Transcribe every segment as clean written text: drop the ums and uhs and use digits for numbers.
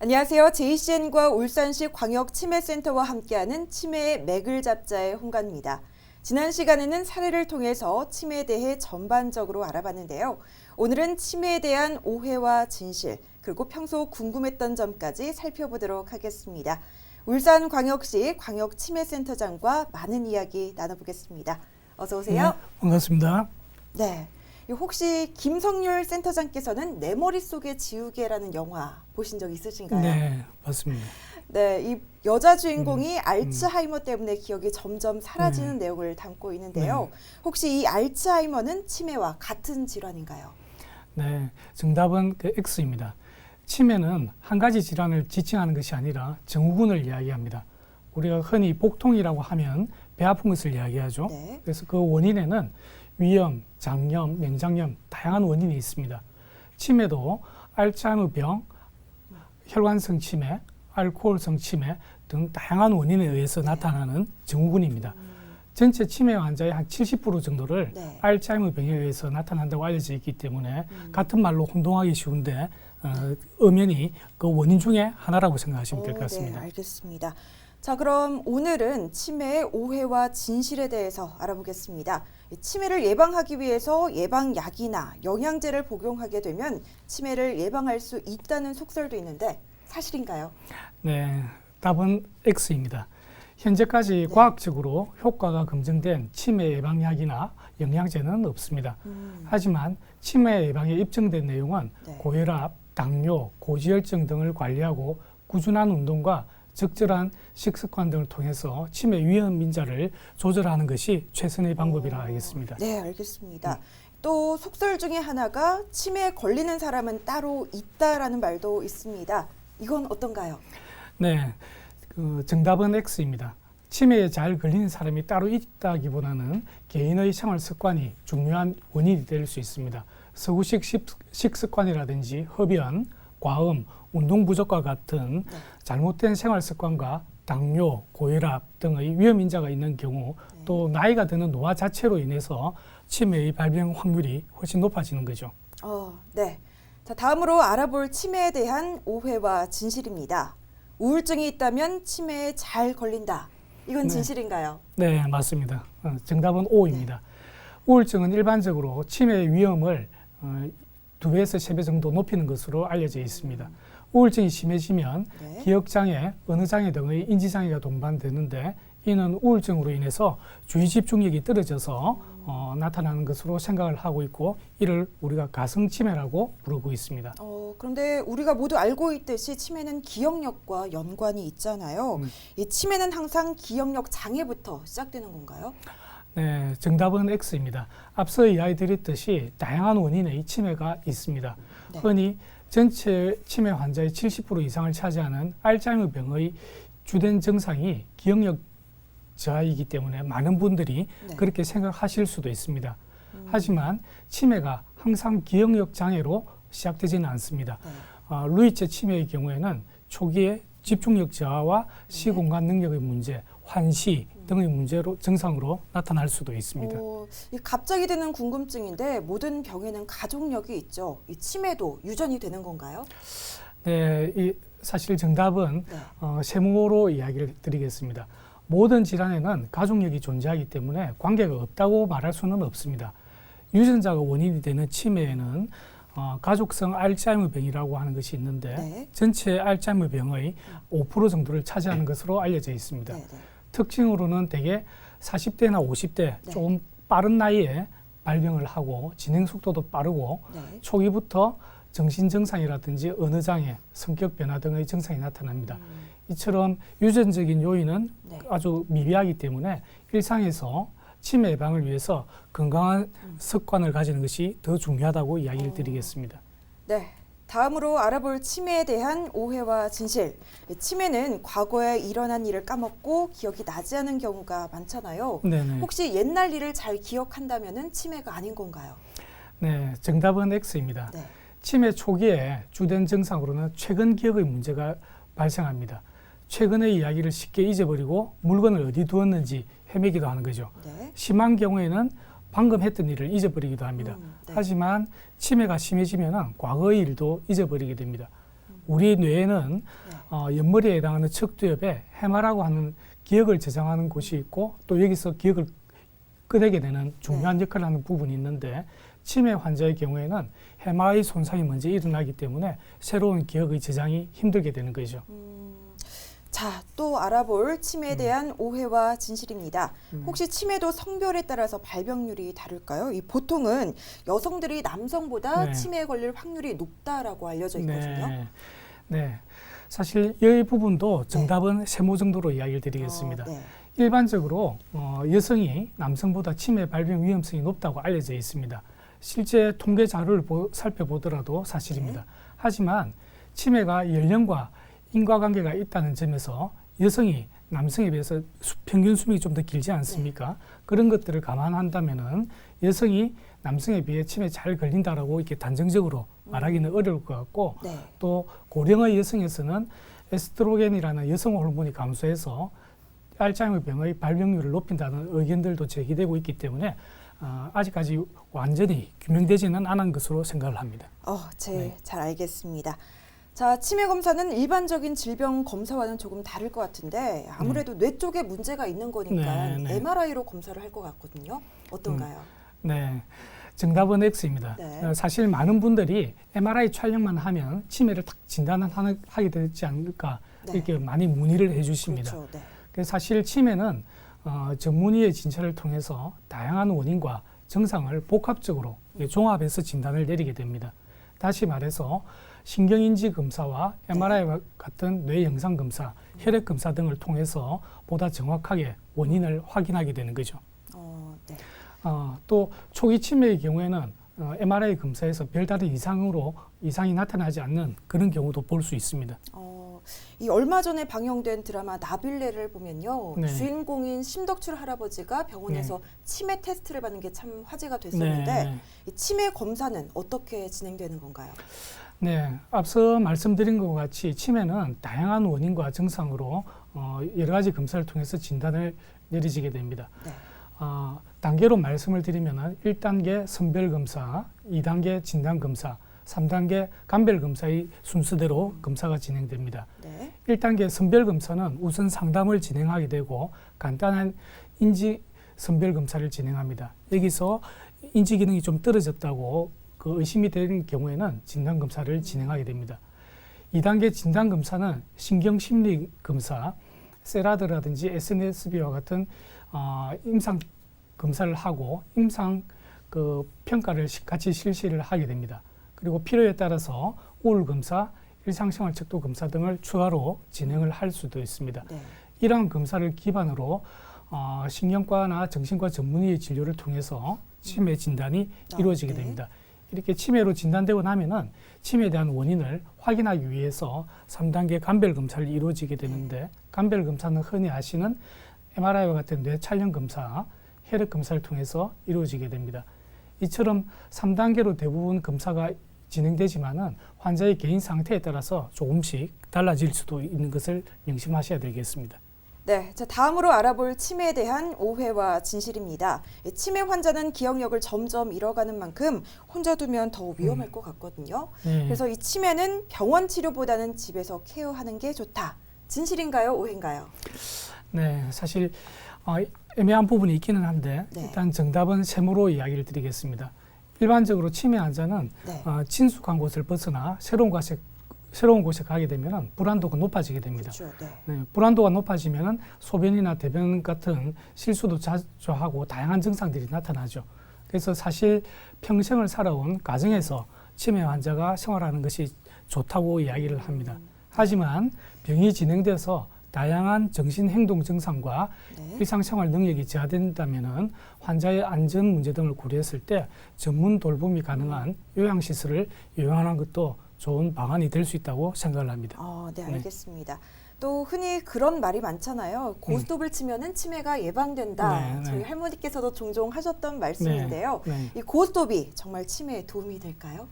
안녕하세요. JCN과 울산시 광역치매센터와 함께하는 치매의 맥을 잡자의 홍관입니다. 지난 시간에는 사례를 통해서 치매에 대해 전반적으로 알아봤는데요. 오늘은 치매에 대한 오해와 진실, 그리고 평소 궁금했던 점까지 살펴보도록 하겠습니다. 울산광역시 광역치매센터장과 많은 이야기 나눠보겠습니다. 어서 오세요. 네, 반갑습니다. 네. 혹시 김성률 센터장께서는 내 머릿속의 지우개라는 영화 보신 적 있으신가요? 네, 맞습니다. 네, 이 여자 주인공이 알츠하이머 때문에 기억이 점점 사라지는 내용을 담고 있는데요. 혹시 이 알츠하이머는 치매와 같은 질환인가요? 네, 정답은 X입니다. 치매는 한 가지 질환을 지칭하는 것이 아니라 증후군을 이야기합니다. 우리가 흔히 복통이라고 하면 배 아픈 것을 이야기하죠. 네. 그래서 그 원인에는 위염, 장염, 맹장염 다양한 원인이 있습니다. 치매도 알츠하이머병, 혈관성 치매, 알코올성 치매 등 다양한 원인에 의해서 나타나는 증후군입니다. 전체 치매 환자의 한 70% 정도를 알츠하이머병에 의해서 나타난다고 알려져 있기 때문에 같은 말로 혼동하기 쉬운데 엄연히 그 원인 중에 하나라고 생각하시면 될 것 같습니다. 네, 알겠습니다. 자, 그럼 오늘은 치매의 오해와 진실에 대해서 알아보겠습니다. 치매를 예방하기 위해서 예방약이나 영양제를 복용하게 되면 치매를 예방할 수 있다는 속설도 있는데 사실인가요? 네, 답은 X입니다. 현재까지 과학적으로 효과가 검증된 치매 예방약이나 영양제는 없습니다. 하지만 치매 예방에 입증된 내용은 고혈압, 당뇨, 고지혈증 등을 관리하고 꾸준한 운동과 적절한 식습관 등을 통해서 치매 위험 인자를 조절하는 것이 최선의 방법이라 알겠습니다. 네, 알겠습니다. 또 속설 중에 하나가 치매에 걸리는 사람은 따로 있다라는 말도 있습니다. 이건 어떤가요? 네, 정답은 X입니다. 치매에 잘 걸리는 사람이 따로 있다기보다는 개인의 생활 습관이 중요한 원인이 될 수 있습니다. 서구식 식습관이라든지 흡연, 과음, 운동 부족과 같은 잘못된 생활 습관과 당뇨, 고혈압 등의 위험 인자가 있는 경우 또 나이가 드는 노화 자체로 인해서 치매의 발병 확률이 훨씬 높아지는 거죠. 네. 자, 다음으로 알아볼 치매에 대한 오해와 진실입니다. 우울증이 있다면 치매에 잘 걸린다. 이건 진실인가요? 네, 맞습니다. 정답은 O입니다. 우울증은 일반적으로 치매의 위험을 2배에서 3배 정도 높이는 것으로 알려져 있습니다. 우울증이 심해지면 기억장애, 언어장애 등의 인지장애가 동반되는데 이는 우울증으로 인해서 주의 집중력이 떨어져서 나타나는 것으로 생각을 하고 있고 이를 우리가 가성치매라고 부르고 있습니다. 그런데 우리가 모두 알고 있듯이 치매는 기억력과 연관이 있잖아요. 이 치매는 항상 기억력 장애부터 시작되는 건가요? 네, 정답은 X입니다. 앞서 이야기드렸듯이 다양한 원인의 치매가 있습니다. 흔히 전체 치매 환자의 70% 이상을 차지하는 알츠하이머병의 주된 증상이 기억력 저하이기 때문에 많은 분들이 그렇게 생각하실 수도 있습니다. 하지만 치매가 항상 기억력 장애로 시작되지는 않습니다. 루이체 치매의 경우에는 초기에 집중력 저하와 시공간 능력의 문제, 환시 등의 문제로 증상으로 나타날 수도 있습니다. 갑자기 드는 궁금증인데 모든 병에는 가족력이 있죠. 이 치매도 유전이 되는 건가요? 네, 사실 정답은 세모로 이야기를 드리겠습니다. 모든 질환에는 가족력이 존재하기 때문에 관계가 없다고 말할 수는 없습니다. 유전자가 원인이 되는 치매에는 가족성 알츠하이머병이라고 하는 것이 있는데 전체 알츠하이머병의 5% 정도를 차지하는 것으로 알려져 있습니다. 특징으로는 대개 40대나 50대 조금 빠른 나이에 발병을 하고 진행 속도도 빠르고 초기부터 정신 증상이라든지 언어장애, 성격 변화 등의 증상이 나타납니다. 이처럼 유전적인 요인은 아주 미비하기 때문에 일상에서 치매 예방을 위해서 건강한 습관을 가지는 것이 더 중요하다고 이야기를 드리겠습니다. 네, 다음으로 알아볼 치매에 대한 오해와 진실. 치매는 과거에 일어난 일을 까먹고 기억이 나지 않은 경우가 많잖아요. 네네. 혹시 옛날 일을 잘 기억한다면 치매가 아닌 건가요? 네, 정답은 X입니다. 네. 치매 초기에 주된 증상으로는 최근 기억의 문제가 발생합니다. 최근의 이야기를 쉽게 잊어버리고 물건을 어디 두었는지 헤매기도 하는 거죠. 네. 심한 경우에는 방금 했던 일을 잊어버리기도 합니다. 네. 하지만 치매가 심해지면 과거의 일도 잊어버리게 됩니다. 우리 뇌에는 네. 옆머리에 해당하는 척두엽에 해마라고 하는 기억을 저장하는 곳이 있고 또 여기서 기억을 꺼내게 되는 중요한 역할을 하는 부분이 있는데 치매 환자의 경우에는 해마의 손상이 먼저 일어나기 때문에 새로운 기억의 저장이 힘들게 되는 거죠. 자, 또 알아볼 치매에 대한 오해와 진실입니다. 혹시 치매도 성별에 따라서 발병률이 다를까요? 이 보통은 여성들이 남성보다 네. 치매에 걸릴 확률이 높다라고 알려져 있거든요. 네. 네. 사실 이 부분도 정답은 세모 정도로 이야기를 드리겠습니다. 네. 일반적으로 여성이 남성보다 치매 발병 위험성이 높다고 알려져 있습니다. 실제 통계 자료를 살펴보더라도 사실입니다. 네. 하지만 치매가 연령과 인과관계가 있다는 점에서 여성이 남성에 비해서 평균 수명이 좀 더 길지 않습니까? 네. 그런 것들을 감안한다면은 여성이 남성에 비해 치매에 잘 걸린다라고 이렇게 단정적으로 말하기는 어려울 것 같고 네. 또 고령의 여성에서는 에스트로겐이라는 여성 호르몬이 감소해서 알츠하이머 병의 발병률을 높인다는 의견들도 제기되고 있기 때문에 아직까지 완전히 규명되지는 않은 것으로 생각을 합니다. 네. 잘 알겠습니다. 자, 치매 검사는 일반적인 질병 검사와는 조금 다를 것 같은데 아무래도 뇌 쪽에 문제가 있는 거니까 네. MRI로 검사를 할 것 같거든요. 어떤가요? 네, 정답은 X입니다. 네. 사실 많은 분들이 MRI 촬영만 하면 치매를 딱 진단을 하게 되지 않을까 네. 이렇게 많이 문의를 해주십니다. 그렇죠. 네. 그래서 사실 치매는 전문의의 진찰을 통해서 다양한 원인과 증상을 복합적으로 종합해서 진단을 내리게 됩니다. 다시 말해서 신경인지 검사와 MRI와 같은 뇌 영상 검사, 혈액 검사 등을 통해서 보다 정확하게 원인을 확인하게 되는 거죠. 네. 또 초기 치매의 경우에는 MRI 검사에서 별다른 이상이 나타나지 않는 그런 경우도 볼 수 있습니다. 이 얼마 전에 방영된 드라마 나빌레를 보면요. 네. 주인공인 심덕출 할아버지가 병원에서 치매 테스트를 받는 게 참 화제가 됐었는데 네. 이 치매 검사는 어떻게 진행되는 건가요? 네, 앞서 말씀드린 것과 같이 치매는 다양한 원인과 증상으로 여러 가지 검사를 통해서 진단을 내리지게 됩니다. 네. 단계로 말씀을 드리면 1단계 선별검사, 2단계 진단검사, 3단계 감별검사의 순서대로 검사가 진행됩니다. 네. 1단계 선별검사는 우선 상담을 진행하게 되고 간단한 인지 선별검사를 진행합니다. 여기서 인지 기능이 좀 떨어졌다고 의심이 되는 경우에는 진단검사를 진행하게 됩니다. 2단계 진단검사는 신경심리검사, 세라드라든지 SNSB와 같은 임상 검사를 하고 임상 평가를 같이 실시를 하게 됩니다. 그리고 필요에 따라서 우울 검사, 일상생활 척도 검사 등을 추가로 진행을 할 수도 있습니다. 네. 이러한 검사를 기반으로 신경과나 정신과 전문의의 진료를 통해서 치매 진단이 이루어지게 네. 됩니다. 이렇게 치매로 진단되고 나면은 치매에 대한 원인을 확인하기 위해서 3단계 감별 검사를 이루어지게 되는데 감별 검사는 흔히 아시는 MRI와 같은 뇌 촬영 검사, 혈액 검사를 통해서 이루어지게 됩니다. 이처럼 3단계로 대부분 검사가 진행되지만은 환자의 개인 상태에 따라서 조금씩 달라질 수도 있는 것을 명심하셔야 되겠습니다. 네, 자, 다음으로 알아볼 치매에 대한 오해와 진실입니다. 치매 환자는 기억력을 점점 잃어가는 만큼 혼자 두면 더 위험할 것 같거든요. 네. 그래서 이 치매는 병원 치료보다는 집에서 케어하는 게 좋다. 진실인가요? 오해인가요? 네, 사실 애매한 부분이 있기는 한데 네. 일단 정답은 세모로 이야기를 드리겠습니다. 일반적으로 치매 환자는 네. 친숙한 곳을 벗어나 새로운 곳에 가게 되면 불안도가 높아지게 됩니다. 그렇죠. 네. 네, 불안도가 높아지면 소변이나 대변 같은 실수도 자주 하고 다양한 증상들이 나타나죠. 그래서 사실 평생을 살아온 가정에서 치매 환자가 생활하는 것이 좋다고 이야기를 합니다. 하지만 병이 진행돼서 다양한 정신행동 증상과 네. 일상생활 능력이 저하된다면 환자의 안전 문제 등을 고려했을 때 전문 돌봄이 가능한 요양시설을 이용하는 것도 좋은 방안이 될 수 있다고 생각을 합니다. 네, 알겠습니다. 또 흔히 그런 말이 많잖아요. 고스톱을 치면은 치매가 예방된다. 네, 네. 저희 할머니께서도 종종 하셨던 말씀인데요. 네. 이 고스톱이 정말 치매에 도움이 될까요?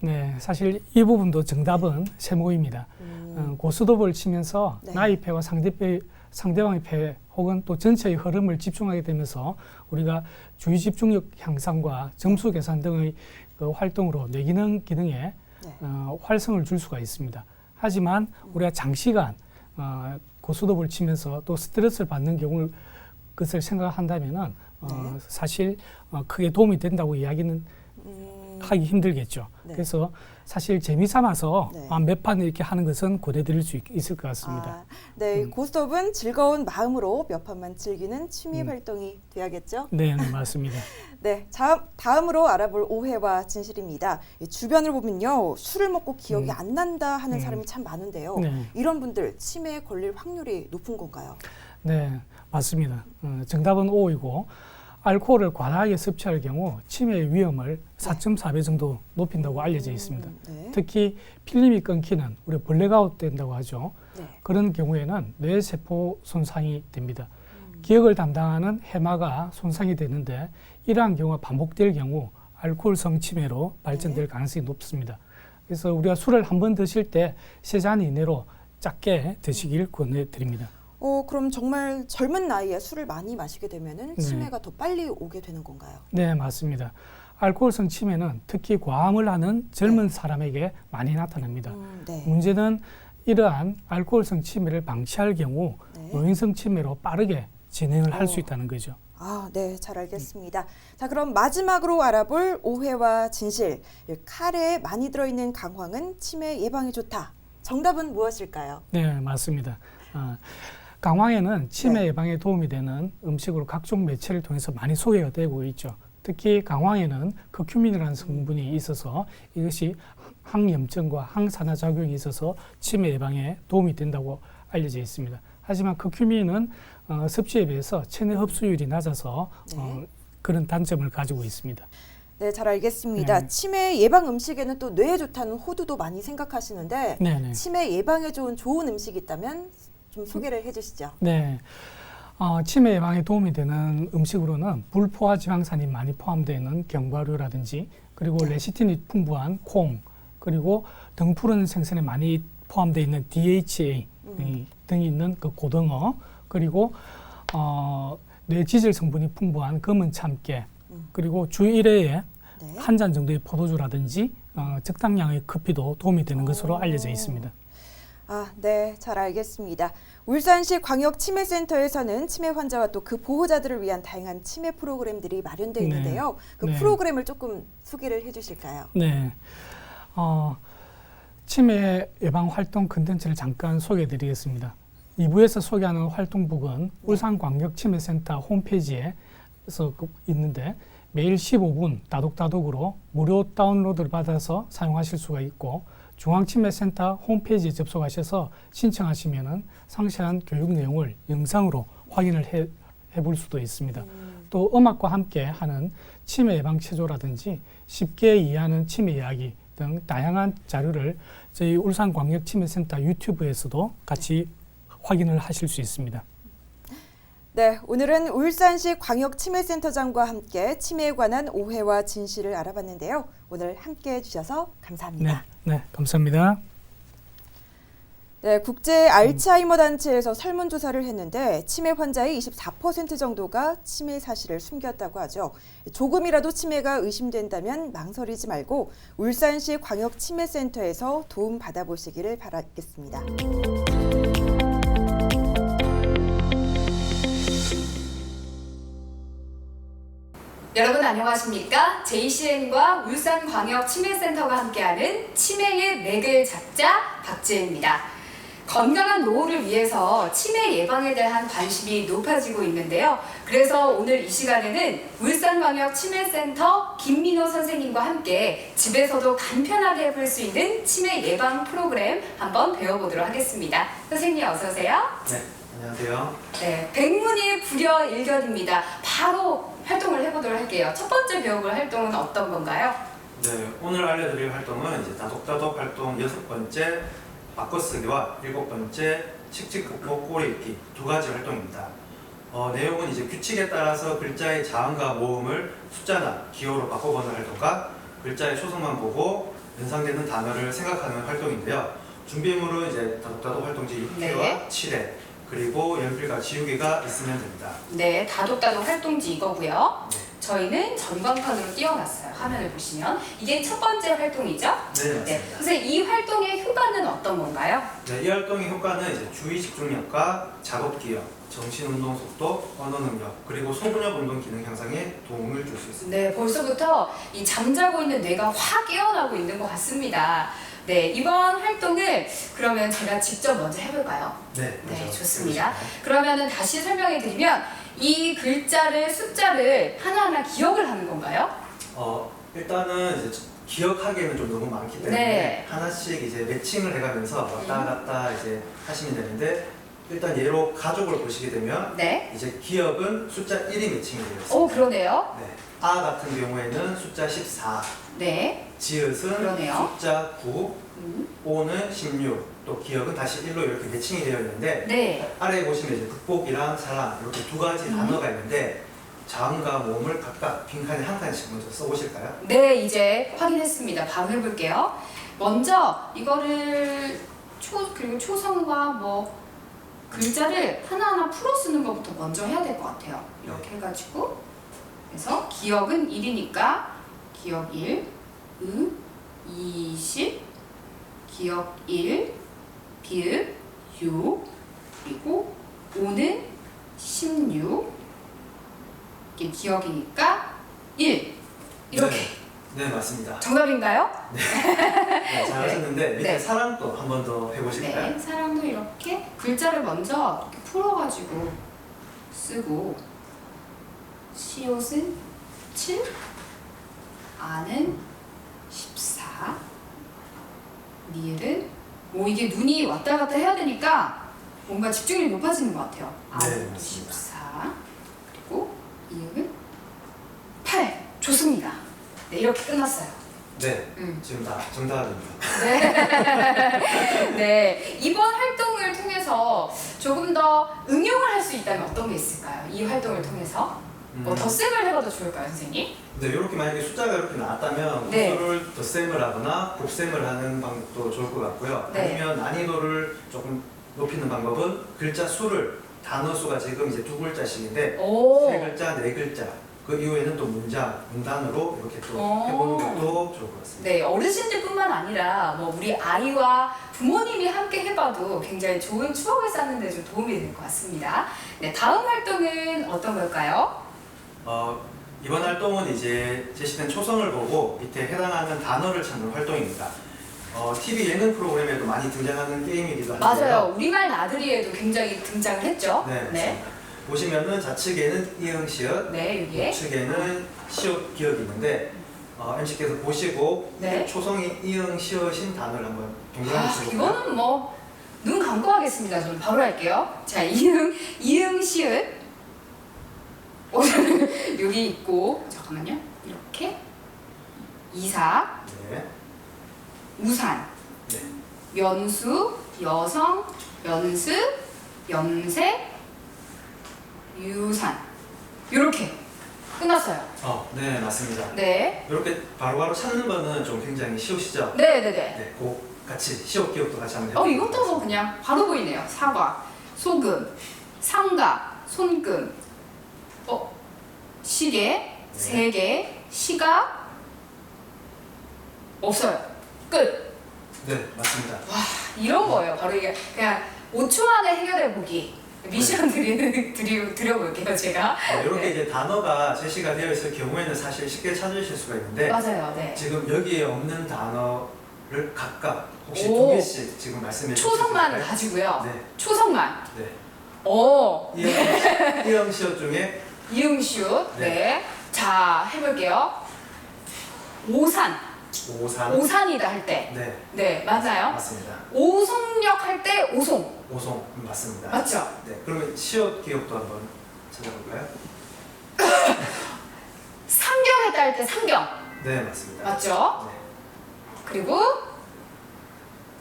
네, 사실 이 부분도 정답은 세모입니다. 고스톱을 치면서 네. 나의 폐와 상대방의 폐 혹은 또 전체의 흐름을 집중하게 되면서 우리가 주의 집중력 향상과 점수 계산 등의 그 활동으로 뇌기능 기능에 네. 활성을 줄 수가 있습니다. 하지만 우리가 장시간 고스톱을 치면서 또 스트레스를 받는 경우를 그것을 생각한다면은 네. 사실 크게 도움이 된다고 이야기는 하기 힘들겠죠. 네. 그래서 사실 재미삼아서 네. 몇 판 이렇게 하는 것은 고려드릴 수 있을 것 같습니다. 네, 고스톱은 즐거운 마음으로 몇 판만 즐기는 취미 활동이 돼야겠죠? 네, 네, 맞습니다. 네, 다음으로 알아볼 오해와 진실입니다. 이 주변을 보면요, 술을 먹고 기억이 안 난다 하는 사람이 참 많은데요. 네. 이런 분들 치매에 걸릴 확률이 높은 건가요? 네, 맞습니다. 정답은 O이고 알코올을 과다하게 섭취할 경우 치매의 위험을 4.4배 정도 높인다고 알려져 있습니다. 네. 특히 필름이 끊기는 우리 블랙아웃 된다고 하죠. 네. 그런 경우에는 뇌세포 손상이 됩니다. 기억을 담당하는 해마가 손상이 되는데 이러한 경우가 반복될 경우 알코올성 치매로 발전될 가능성이 높습니다. 그래서 우리가 술을 한 번 드실 때 3잔 이내로 작게 드시길 권해드립니다. 그럼 정말 젊은 나이에 술을 많이 마시게 되면은 네. 치매가 더 빨리 오게 되는 건가요? 네, 맞습니다. 알코올성 치매는 특히 과음을 하는 젊은 사람에게 많이 나타납니다. 네. 문제는 이러한 알코올성 치매를 방치할 경우 네. 노인성 치매로 빠르게 진행을 할 수 있다는 거죠. 네, 잘 알겠습니다. 자, 그럼 마지막으로 알아볼 오해와 진실. 카레에 많이 들어있는 강황은 치매 예방에 좋다. 정답은 무엇일까요? 네, 맞습니다. 강황에는 치매 네. 예방에 도움이 되는 음식으로 각종 매체를 통해서 많이 소개가 되고 있죠. 특히 강황에는 커큐민이라는 성분이 있어서 이것이 항염증과 항산화 작용이 있어서 치매 예방에 도움이 된다고 알려져 있습니다. 하지만 커큐민은 섭취에 비해서 체내 흡수율이 낮아서 네. 그런 단점을 가지고 있습니다. 네, 잘 알겠습니다. 네. 치매 예방 음식에는 또 뇌에 좋다는 호두도 많이 생각하시는데 네네. 치매 예방에 좋은 음식이 있다면 좀 소개를 해주시죠. 네. 치매 예방에 도움이 되는 음식으로는 불포화 지방산이 많이 포함되어 있는 견과류라든지 그리고 레시틴이 풍부한 콩 그리고 등푸른 생선에 많이 포함되어 있는 DHA 등이 있는 그 고등어 그리고 뇌지질 성분이 풍부한 검은 참깨 그리고 주 1회에 네. 한 잔 정도의 포도주라든지 적당량의 커피도 도움이 되는 것으로 알려져 있습니다. 네, 잘 알겠습니다. 울산시 광역치매센터에서는 치매 환자와 또 그 보호자들을 위한 다양한 치매 프로그램들이 마련되어 있는데요. 그 네. 프로그램을 조금 소개를 해주실까요? 네. 치매 예방 활동 컨텐츠를 잠깐 소개해 드리겠습니다. 2부에서 소개하는 활동북은 울산광역치매센터 홈페이지에서 있는데 매일 15분 다독다독으로 무료 다운로드를 받아서 사용하실 수가 있고 중앙치매센터 홈페이지에 접속하셔서 신청하시면은 상세한 교육 내용을 영상으로 확인을 해볼 수도 있습니다. 또 음악과 함께 하는 치매 예방 체조라든지 쉽게 이해하는 치매 이야기 등 다양한 자료를 저희 울산광역치매센터 유튜브에서도 같이 확인을 하실 수 있습니다. 네, 오늘은 울산시 광역치매센터장과 함께 치매에 관한 오해와 진실을 알아봤는데요. 오늘 함께 해주셔서 감사합니다. 네, 감사합니다. 네, 국제 알츠하이머 단체에서 설문조사를 했는데 치매 환자의 24% 정도가 치매 사실을 숨겼다고 하죠. 조금이라도 치매가 의심된다면 망설이지 말고 울산시 광역치매센터에서 도움 받아보시기를 바라겠습니다. 여러분 안녕하십니까? JCN과 울산광역치매센터가 함께하는 치매의 맥을 잡자 박지혜입니다. 건강한 노후를 위해서 치매 예방에 대한 관심이 높아지고 있는데요. 그래서 오늘 이 시간에는 울산광역치매센터 김민호 선생님과 함께 집에서도 간편하게 해볼 수 있는 치매 예방 프로그램 한번 배워보도록 하겠습니다. 선생님 어서 오세요. 네, 안녕하세요. 네, 백문이 불여일견입니다. 바로 활동을 해보도록 할게요. 첫 번째 배워볼 활동은 어떤 건가요? 네, 오늘 알려드릴 활동은 이제 다독다독 활동 6번째 바꿔쓰기와 7번째 칙칙 극복 꼬리 읽기 두 가지 활동입니다. 내용은 이제 규칙에 따라서 글자의 자음과 모음을 숫자나 기호로 바꿔보는 활동과 글자의 초성만 보고 연상되는 단어를 생각하는 활동인데요. 준비물은 이제 다독다독 활동지 6회와 네. 7회 그리고 연필과 지우개가 있으면 됩니다. 네, 다독다독 활동지 이거고요. 네. 저희는 전광판으로 띄워놨어요. 화면을 보시면 이게 첫 번째 활동이죠? 네, 맞습니다. 선생님 이 활동의 효과는 어떤 건가요? 네, 이 활동의 효과는 이제 주의 집중력과 작업 기억, 정신 운동 속도, 언어 능력, 그리고 소근육 운동 기능 향상에 도움을 줄 수 있습니다. 네, 벌써부터 이 잠자고 있는 뇌가 확 깨어나고 있는 것 같습니다. 네, 이번 활동을 그러면 제가 직접 먼저 해볼까요? 네, 네, 먼저 좋습니다. 해보실까요? 그러면은 다시 설명해 드리면 이 글자를 숫자를 하나하나 기억을 하는 건가요? 일단은 이제 기억하기에는 좀 너무 많기 때문에 네. 하나씩 이제 매칭을 해가면서 왔다 갔다 이제 하시면 되는데 일단 예로 가족을 보시게 되면 네. 이제 기억은 숫자 1이 매칭이 되어 있습니다. 오, 그러네요. 네. 아 같은 경우에는 숫자 14, 네. 지읒은 그러네요. 숫자 9, 음. 오는 16, 또 기억은 다시 1로 이렇게 매칭이 되어 있는데 네. 아래에 보시면 이제 극복이랑 사랑 이렇게 두 가지 단어가 있는데 자음과 모음을 각각 빈칸에 한 칸씩 먼저 써보실까요? 네, 이제 확인했습니다. 바로 해볼게요. 먼저 이거를 그리고 초성과 뭐 글자를 하나하나 풀어 쓰는 것부터 먼저 해야 될 것 같아요. 이렇게 해가지고 그래서 기억은 1이니까 기억 1, 20, 기억 1, 비읍 6, 그리고 오는 16, 이게 기억이니까 1 이렇게 네, 맞습니다. 정답인가요? 네, 잘하셨는데 밑에 네. 사랑도 한 번 더 해보실까요? 네, 사람도 이렇게 글자를 먼저 이렇게 풀어가지고 쓰고 시옷은 7, 아는 14, 니을은 뭐 이게 눈이 왔다 갔다 해야 되니까 뭔가 집중력이 높아지는 것 같아요. 네, 아는 맞습니다. 14, 그리고 이응은 8. 좋습니다. 네, 이렇게 끝났어요. 네, 음. 지금 다 정답입니다. 네, 이번 활동을 통해서 조금 더 응용을 할 수 있다면 어떤 게 있을까요? 이 활동을 통해서 뭐 덧셈을 해봐도 좋을까요, 선생님? 네, 이렇게 만약에 숫자가 이렇게 나왔다면 네. 숫자를 덧셈을 하거나 곱셈을 하는 방법도 좋을 것 같고요. 네. 아니면 난이도를 조금 높이는 방법은 글자 수를 단어 수가 지금 이제 두 글자씩인데 오, 세 글자, 네 글자 그 이후에는 또 문장, 문단으로 이렇게 또 오. 해보는 것도 좋을 것 같습니다. 네, 어르신들뿐만 아니라 뭐 우리 아이와 부모님이 함께 해봐도 굉장히 좋은 추억을 쌓는 데 좀 도움이 될 것 같습니다. 네, 다음 활동은 어떤 걸까요? 이번 활동은 이제 제시된 초성을 보고 밑에 해당하는 단어를 찾는 활동입니다. TV 예능 프로그램에도 많이 등장하는 게임이기도 한데요. 맞아요. 우리말 나들이에도 굉장히 등장을 했죠. 네, 네, 맞습니다. 보시면은 좌측에는 이응 시읒, 네, 여기에. 우측에는 시옷 기억이 있는데 MC께서 보시고 네. 초성이 이응 시읒인 단어를 한번 동그라미 아, 쳐볼까요? 이거는 뭐 눈 감고 하겠습니다. 저는 바로 할게요. 자, 이응 시읒. 여기 있고 잠깐만요. 이렇게 이사, 네. 우산, 네. 연수, 여성, 연습, 염색, 유산. 이렇게 끝났어요. 네, 맞습니다. 네, 이렇게 바로바로 찾는 거는 좀 굉장히 쉬우시죠? 네, 네, 네. 네, 그 같이 시옷 기억도 같이 한번 해볼게요. 이것도 뭐 그냥 바로 보이네요. 사과, 소금, 상가, 손금, 시계, 세계, 시각 없어요. 끝. 네, 맞습니다. 이런 거예요. 바로 이게 그냥 5초 안에 해결해 보기. 미션 드려볼게요, 제가. 이렇게 네. 이제 단어가 제시가 되어 있을 경우에는 사실 쉽게 찾으실 수가 있는데 맞아요, 네. 지금 여기에 없는 단어를 각각 혹시 오. 두 개씩 지금 말씀해 주실 수 초성만 있을까요? 가지고요. 네, 초성만. 네. 오, 이응 시읒 중에 이응슛. 네. 네. 자, 해볼게요. 오산. 오산. 오산이다 할 때. 네, 네, 맞아요. 맞습니다. 오송역 할 때 오송. 오송 맞습니다. 맞죠? 네, 그러면 시옷 기억도 한번 찾아볼까요? 상경했다 할 때 상경. 네, 맞습니다. 맞죠? 네. 그리고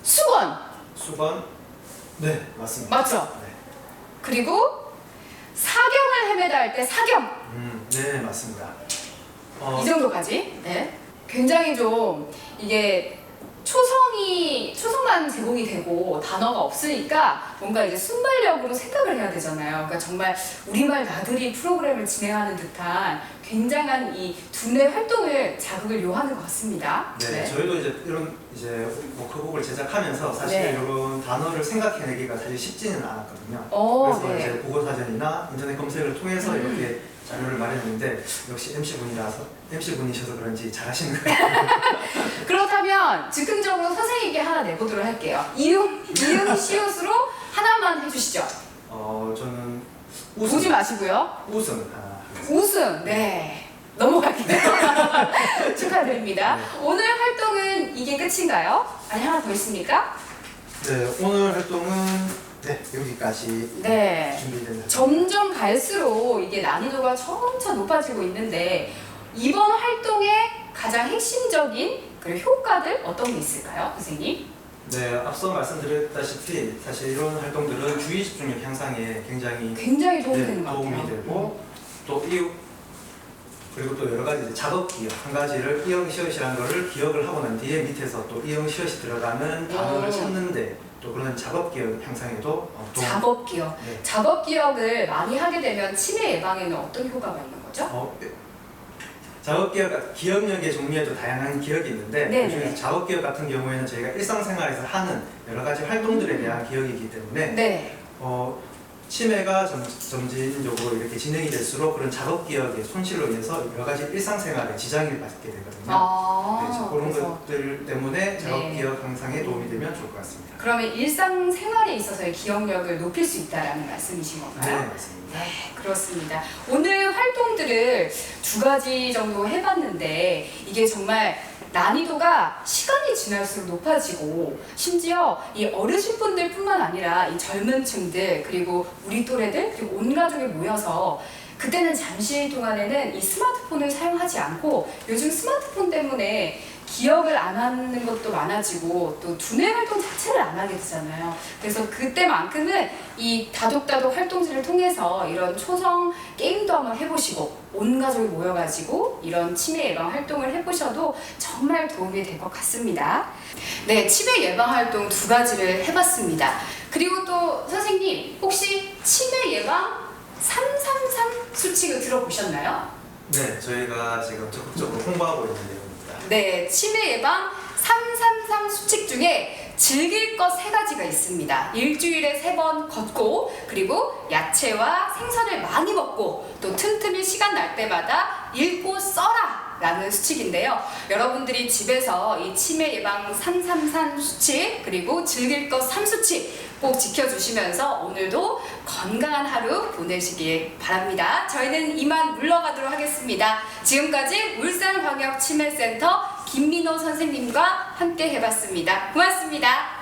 수건. 수건 네, 맞습니다. 맞죠? 네. 그리고 사경을 헤매다 할 때 사경. 네, 맞습니다. 이 정도까지. 네. 굉장히 좀 이게 초성만 제공이 되고 단어가 없으니까 뭔가 이제 순발력으로 생각을 해야 되잖아요. 그러니까 정말 우리말 나들이 프로그램을 진행하는 듯한 굉장한 이 두뇌 활동을 자극을 요하는 것 같습니다. 네, 저희도 이제 이런 워크북을 제작하면서 사실 네. 이런 단어를 생각해내기가 사실 쉽지는 않았거든요. 오, 그래서 네. 이제 국어사전이나 인터넷 검색을 통해서 이렇게 자료를 마련했는데 역시 MC분이셔서 그런지 잘하시는 것 같아요. 그렇다면 즉흥적으로 선생님께 하나 내보도록 할게요. 이응 시옷으로 하나만 해주시죠. 저는 보지 마시고요. 우승 하나 하겠습니다. 우승. 네. 넘어갈게요. 축하드립니다. 네. 오늘 활동은 이게 끝인가요? 아니 하나 더 있습니까? 네, 오늘 활동은 네, 여기까지 네. 준비됩니다. 점점 갈수록 이게 난이도가 점차 높아지고 있는데 이번 활동의 가장 핵심적인 그리고 효과들 어떤 게 있을까요, 선생님? 네, 앞서 말씀드렸다시피 사실 이런 활동들은 주의 집중력 향상에 굉장히 도움이 되는 것 같아요. 도움이 되고 또 그리고 또 여러 가지 이제 작업 기억 한 가지를 이응시옷이라는 거를 기억을 하고 난 뒤에 밑에서 또 이응시옷이 들어가는 단어를 찾는데 또 그런 작업 기억 향상에도 작업 기억. 네. 작업 기억을 많이 하게 되면 치매 예방에는 어떤 효과가 있는 거죠? 작업 기억, 기억력의 종류에도 다양한 기억이 있는데 네네. 그중에서 작업 기억 같은 경우에는 저희가 일상생활에서 하는 여러 가지 활동들에 대한 기억이기 때문에 네. 치매가 점진적으로 이렇게 진행이 될수록 그런 작업 기억의 손실로 인해서 여러 가지 일상생활에 지장을 받게 되거든요. 그래서 그런 그래서 것들 때문에 작업 네. 기억 향상에 도움이 되면 좋을 것 같습니다. 그러면 일상생활에 있어서의 기억력을 높일 수 있다는 말씀이신 건가요? 네, 맞습니다. 네, 그렇습니다. 오늘 활동들을 2가지 정도 해봤는데 이게 정말 난이도가 시간이 지날수록 높아지고 심지어 이 어르신분들 뿐만 아니라 이 젊은 층들 그리고 우리 또래들 그리고 온 가족이 모여서 그때는 잠시 동안에는 이 스마트폰을 사용하지 않고 요즘 스마트폰 때문에 기억을 안 하는 것도 많아지고 또 두뇌 활동 자체를 안 하게 되잖아요. 그래서 그때만큼은 이 다독다독 활동지를 통해서 이런 초성 게임도 한번 해보시고 온 가족이 모여가지고 이런 치매 예방 활동을 해보셔도 정말 도움이 될 것 같습니다. 네, 치매 예방 활동 2가지를 해봤습니다. 그리고 또 선생님 혹시 치매 예방 333 수칙을 들어보셨나요? 네, 저희가 지금 적극적으로 홍보하고 있는 내용입니다. 네, 치매 예방 333 수칙 중에 즐길 것 3가지가 있습니다. 일주일에 3번 걷고 그리고 야채와 생선을 많이 먹고 또 틈틈이 시간 날 때마다 읽고 써라 라는 수칙인데요. 여러분들이 집에서 이 치매 예방 333 수칙 그리고 즐길 것 3수칙 꼭 지켜주시면서 오늘도 건강한 하루 보내시길 바랍니다. 저희는 이만 물러가도록 하겠습니다. 지금까지 울산광역치매센터 김민호 선생님과 함께 해봤습니다. 고맙습니다.